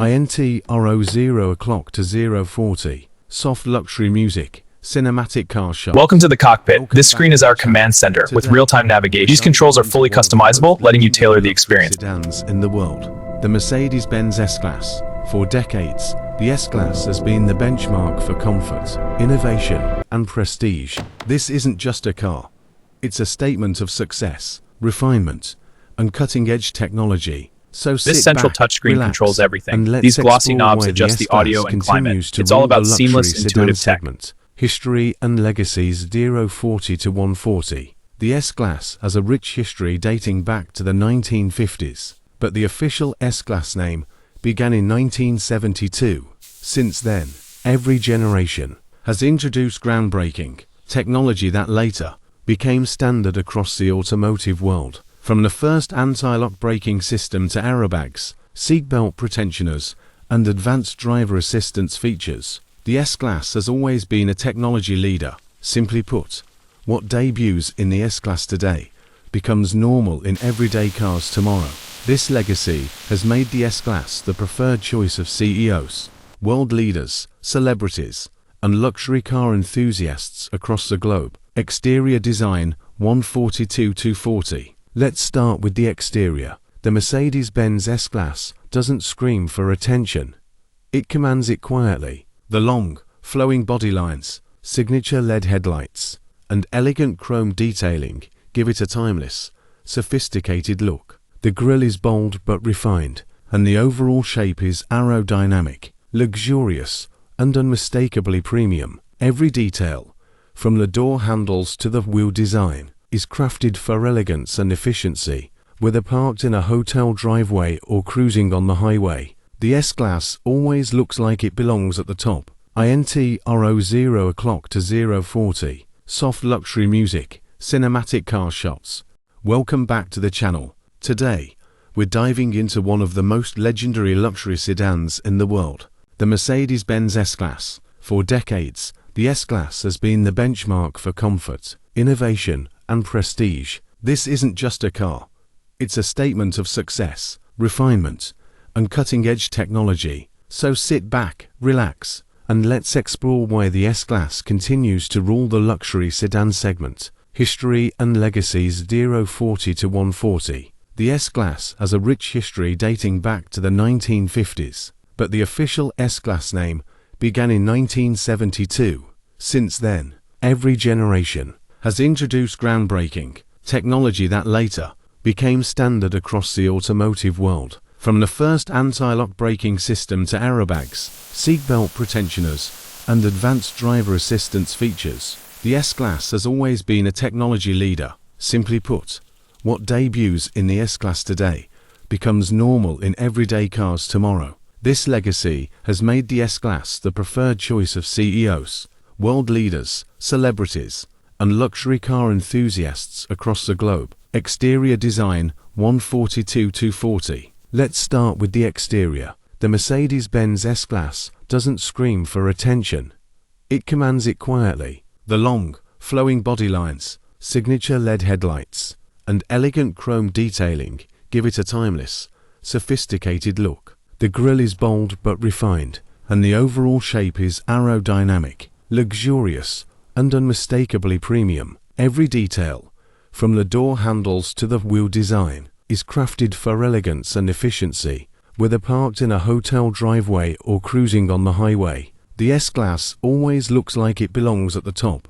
intro 0 o'clock to 040. Soft luxury music. Cinematic car shots. Welcome to the cockpit. This screen is our command center with real-time navigation. These controls are fully customizable, letting you tailor the experience. Sedans in the world. The Mercedes-Benz S-Class. For decades, the S-Class has been the benchmark for comfort, innovation, and prestige. This isn't just a car. It's a statement of success, refinement, and cutting-edge technology. So This central touchscreen controls everything. These glossy knobs adjust the audio and climate. It's all about seamless, intuitive tech. History and legacies 040 to 140. The S-Class has a rich history dating back to the 1950s, but the official S-Class name began in 1972. Since then, every generation has introduced groundbreaking technology that later became standard across the automotive world. From the first anti-lock braking system to airbags, seatbelt pretensioners, and advanced driver assistance features, the S-Class has always been a technology leader. Simply put, what debuts in the S-Class today becomes normal in everyday cars tomorrow. This legacy has made the S-Class the preferred choice of CEOs, world leaders, celebrities, and luxury car enthusiasts across the globe. Exterior design 142-240. Let's start with the exterior. The Mercedes-Benz S-Class doesn't scream for attention. It commands it quietly. The long, flowing body lines, signature LED headlights, and elegant chrome detailing give it a timeless, sophisticated look. The grille is bold but refined, and the overall shape is aerodynamic, luxurious, and unmistakably premium. Every detail, from the door handles to the wheel design, is crafted for elegance and efficiency. Whether parked in a hotel driveway or cruising on the highway, the S-Class always looks like it belongs at the top. intro 0 o'clock to 040. Soft luxury music. Cinematic car shots. Welcome back to the channel. Today, we're diving into one of the most legendary luxury sedans in the world, the Mercedes-Benz S-Class. For decades, the S-Class has been the benchmark for comfort, innovation, and prestige. This isn't just a car. It's a statement of success, refinement, and cutting-edge technology. So sit back, relax, and let's explore why the S-Class continues to rule the luxury sedan segment. History and legacies 040 to 140. The S-Class has a rich history dating back to the 1950s, but the official S-Class name began in 1972. Since then, every generation has introduced groundbreaking technology that later became standard across the automotive world. From the first anti-lock braking system to airbags, seatbelt pretensioners, and advanced driver assistance features, the S-Class has always been a technology leader. Simply put, what debuts in the S-Class today becomes normal in everyday cars tomorrow. This legacy has made the S-Class the preferred choice of CEOs, world leaders, celebrities, and luxury car enthusiasts across the globe. Exterior design 142-240. Let's start with the exterior. The Mercedes-Benz S-Class doesn't scream for attention. It commands it quietly. The long, flowing body lines, signature LED headlights, and elegant chrome detailing give it a timeless, sophisticated look. The grille is bold but refined, and the overall shape is aerodynamic, luxurious, and unmistakably premium. Every detail, from the door handles to the wheel design, is crafted for elegance and efficiency. Whether parked in a hotel driveway or cruising on the highway, the S-Class always looks like it belongs at the top.